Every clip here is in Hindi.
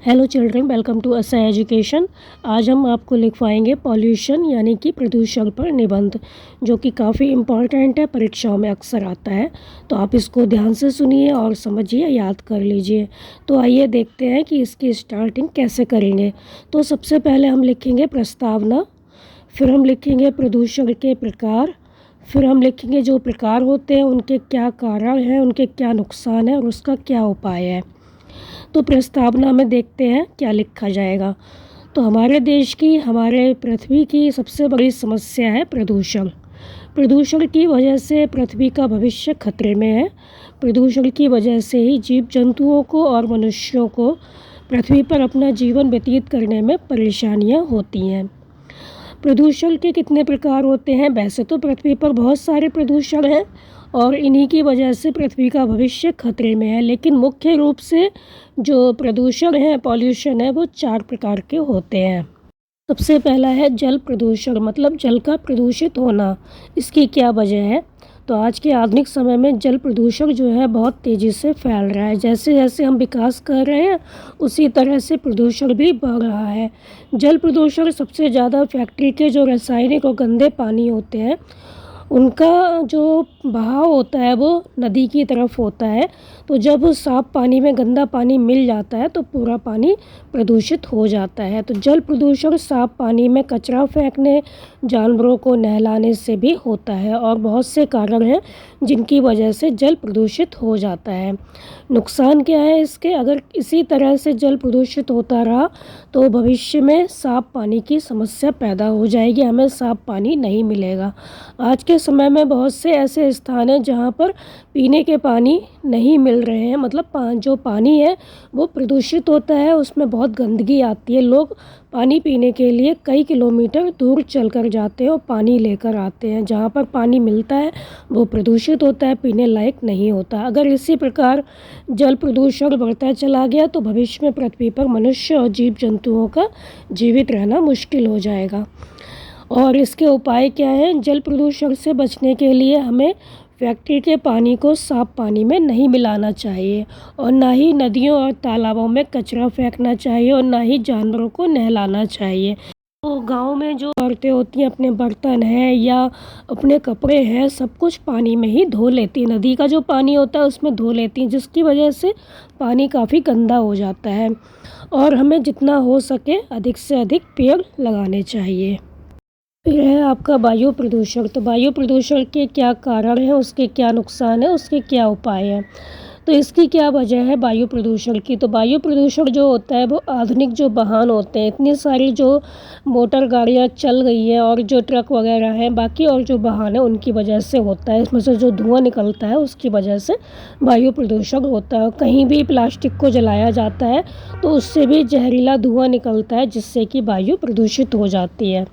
हेलो चिल्ड्रन, वेलकम टू असा एजुकेशन। आज हम आपको लिखवाएंगे पॉल्यूशन यानी कि प्रदूषण पर निबंध, जो कि काफ़ी इम्पॉर्टेंट है, परीक्षाओं में अक्सर आता है। तो आप इसको ध्यान से सुनिए और समझिए, याद कर लीजिए। तो आइए देखते हैं कि इसकी स्टार्टिंग कैसे करेंगे। तो सबसे पहले हम लिखेंगे प्रस्तावना, फिर हम लिखेंगे प्रदूषण के प्रकार, फिर हम लिखेंगे जो प्रकार होते हैं उनके क्या कारण हैं, उनके क्या नुकसान है और उसका क्या उपाय है। तो प्रस्तावना में देखते हैं क्या लिखा जाएगा। तो हमारे देश की, हमारे पृथ्वी की सबसे बड़ी समस्या है प्रदूषण। प्रदूषण की वजह से पृथ्वी का भविष्य खतरे में है। प्रदूषण की वजह से ही जीव जंतुओं को और मनुष्यों को पृथ्वी पर अपना जीवन व्यतीत करने में परेशानियां होती हैं। प्रदूषण के कितने प्रकार होते हैं? वैसे तो पृथ्वी पर बहुत सारे प्रदूषण हैं और इन्हीं की वजह से पृथ्वी का भविष्य खतरे में है, लेकिन मुख्य रूप से जो प्रदूषण है, पॉल्यूशन है, वो 4 प्रकार के होते हैं। सबसे पहला है जल प्रदूषण, मतलब जल का प्रदूषित होना। इसकी क्या वजह है? तो आज के आधुनिक समय में जल प्रदूषण जो है बहुत तेज़ी से फैल रहा है। जैसे जैसे हम विकास कर रहे हैं उसी तरह से प्रदूषण भी बढ़ रहा है। जल प्रदूषण सबसे ज़्यादा फैक्ट्री के जो रासायनिक और गंदे पानी होते हैं उनका जो बहाव होता है वो नदी की तरफ होता है। तो जब साफ़ पानी में गंदा पानी मिल जाता है तो पूरा पानी प्रदूषित हो जाता है। तो जल प्रदूषण साफ़ पानी में कचरा फेंकने, जानवरों को नहलाने से भी होता है और बहुत से कारण हैं जिनकी वजह से जल प्रदूषित हो जाता है। नुकसान क्या है इसके? अगर इसी तरह से जल प्रदूषित होता रहा तो भविष्य में साफ़ पानी की समस्या पैदा हो जाएगी, हमें साफ़ पानी नहीं मिलेगा। आज के समय में बहुत से ऐसे स्थान हैं जहाँ पर पीने के पानी नहीं मिल रहे हैं, मतलब जो पानी है वो प्रदूषित होता है, उसमें बहुत गंदगी आती है। लोग पानी पीने के लिए कई किलोमीटर दूर चलकर जाते हैं और पानी लेकर आते हैं। जहाँ पर पानी मिलता है वो प्रदूषित होता है, पीने लायक नहीं होता। अगर इसी प्रकार जल प्रदूषण बढ़ता चला गया तो भविष्य में पृथ्वी पर मनुष्य और जीव जंतुओं का जीवित रहना मुश्किल हो जाएगा। और इसके उपाय क्या हैं? जल प्रदूषण से बचने के लिए हमें फैक्ट्री के पानी को साफ़ पानी में नहीं मिलाना चाहिए और ना ही नदियों और तालाबों में कचरा फेंकना चाहिए और ना ही जानवरों को नहलाना चाहिए। तो गांव में जो औरतें होती हैं अपने बर्तन हैं या अपने कपड़े हैं सब कुछ पानी में ही धो लेती हैं। नदी का जो पानी होता है उसमें धो लेती हैं, जिसकी वजह से पानी काफ़ी गंदा हो जाता है। और हमें जितना हो सके अधिक से अधिक पेड़ लगाने चाहिए। फिर है आपका वायु प्रदूषण। तो वायु प्रदूषण के क्या कारण हैं, उसके क्या नुकसान है, उसके क्या उपाय हैं? तो इसकी क्या वजह है वायु प्रदूषण की? तो वायु प्रदूषण जो होता है वो आधुनिक जो वाहन होते हैं, इतनी सारी जो मोटर गाड़ियाँ चल गई हैं और जो ट्रक वगैरह हैं, बाकी और जो वाहन है उनकी वजह से होता है। इसमें से जो धुआं निकलता है उसकी वजह से वायु प्रदूषण होता है। कहीं भी प्लास्टिक को जलाया जाता है तो उससे भी जहरीला धुआं निकलता है, जिससे कि वायु प्रदूषित हो जाती है।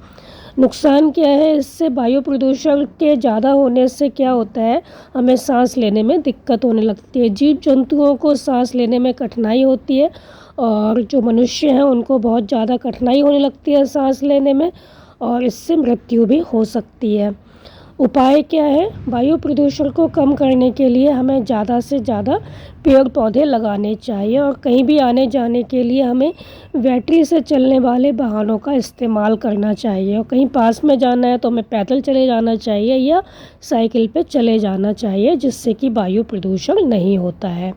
नुकसान क्या है इससे? वायु प्रदूषण के ज़्यादा होने से क्या होता है, हमें सांस लेने में दिक्कत होने लगती है। जीव जंतुओं को सांस लेने में कठिनाई होती है और जो मनुष्य हैं उनको बहुत ज़्यादा कठिनाई होने लगती है सांस लेने में और इससे मृत्यु भी हो सकती है। उपाय क्या है? वायु प्रदूषण को कम करने के लिए हमें ज़्यादा से ज़्यादा पेड़ पौधे लगाने चाहिए और कहीं भी आने जाने के लिए हमें बैटरी से चलने वाले वाहनों का इस्तेमाल करना चाहिए। और कहीं पास में जाना है तो हमें पैदल चले जाना चाहिए या साइकिल पे चले जाना चाहिए, जिससे कि वायु प्रदूषण नहीं होता है।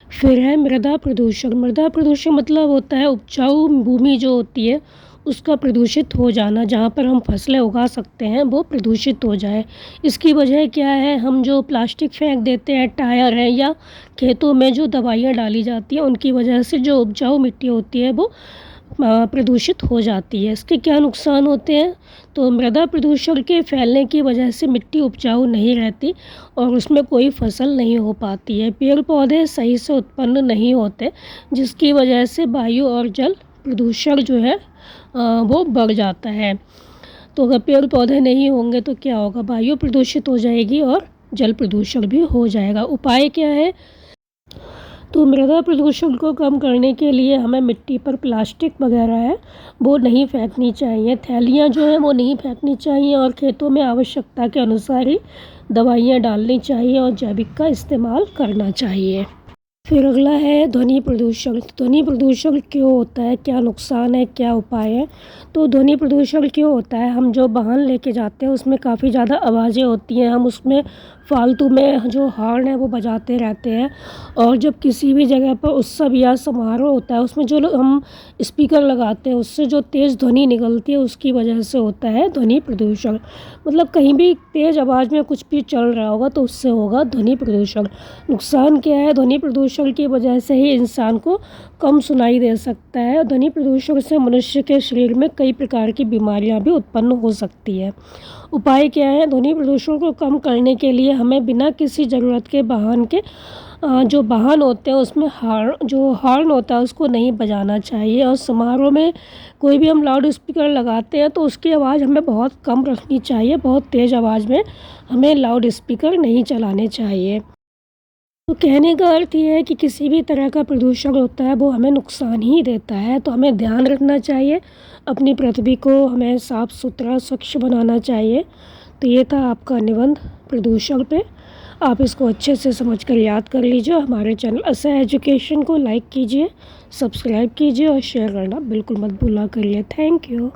फिर है मृदा प्रदूषण। मृदा प्रदूषण मतलब होता है उपजाऊ भूमि जो होती है उसका प्रदूषित हो जाना, जहाँ पर हम फसलें उगा सकते हैं वो प्रदूषित हो जाए। इसकी वजह क्या है? हम जो प्लास्टिक फेंक देते हैं, टायर हैं या खेतों में जो दवाइयाँ डाली जाती हैं उनकी वजह से जो उपजाऊ मिट्टी होती है वो प्रदूषित हो जाती है। इसके क्या नुकसान होते हैं? तो मृदा प्रदूषण के फैलने की वजह से मिट्टी उपजाऊ नहीं रहती और उसमें कोई फसल नहीं हो पाती है। पेड़ पौधे सही से उत्पन्न नहीं होते, जिसकी वजह से वायु और जल प्रदूषण जो है वो बढ़ जाता है। तो अगर पेड़ पौधे नहीं होंगे तो क्या होगा? वायु प्रदूषित हो जाएगी और जल प्रदूषण भी हो जाएगा। उपाय क्या है? तो मृदा प्रदूषण को कम करने के लिए हमें मिट्टी पर प्लास्टिक वगैरह है वो नहीं फेंकनी चाहिए, थैलियाँ जो हैं वो नहीं फेंकनी चाहिए और खेतों में आवश्यकता के अनुसार ही दवाइयाँ डालनी चाहिए और जैविक का इस्तेमाल करना चाहिए। फिर अगला है ध्वनि प्रदूषण। ध्वनि प्रदूषण क्यों होता है, क्या नुकसान है, क्या उपाय है? तो ध्वनि प्रदूषण क्यों होता है, हम जो वाहन लेके जाते हैं उसमें काफ़ी ज़्यादा आवाज़ें होती हैं, हम उसमें फालतू में जो हॉर्न है वो बजाते रहते हैं। और जब किसी भी जगह पर उत्सव या समारोह होता है उसमें जो हम स्पीकर लगाते हैं उससे जो तेज़ ध्वनि निकलती है उसकी वजह से होता है ध्वनि प्रदूषण। मतलब कहीं भी तेज़ आवाज़ में कुछ भी चल रहा होगा तो उससे होगा ध्वनि प्रदूषण। नुकसान क्या है, ध्वनि प्रदूषण की वजह से ही इंसान को कम सुनाई दे सकता है। ध्वनि प्रदूषण से मनुष्य के शरीर में कई प्रकार की बीमारियां भी उत्पन्न हो सकती है। उपाय क्या है, ध्वनि प्रदूषण को कम करने के लिए हमें बिना किसी ज़रूरत के वाहन के जो वाहन होते हैं उसमें हॉर्न होता है उसको नहीं बजाना चाहिए। और समारोह में कोई भी हम लाउड स्पीकर लगाते हैं तो उसकी आवाज़ हमें बहुत कम रखनी चाहिए, बहुत तेज़ आवाज़ में हमें लाउड स्पीकर नहीं चलाने चाहिए। तो कहने का अर्थ ये है कि किसी भी तरह का प्रदूषण होता है वो हमें नुकसान ही देता है, तो हमें ध्यान रखना चाहिए, अपनी पृथ्वी को हमें साफ़ सुथरा स्वच्छ बनाना चाहिए। तो ये था आपका निबंध प्रदूषण पे। आप इसको अच्छे से समझ कर याद कर लीजिए। हमारे चैनल असह एजुकेशन को लाइक कीजिए, सब्सक्राइब कीजिए और शेयर करना बिल्कुल मत भूला करिए। Thank you.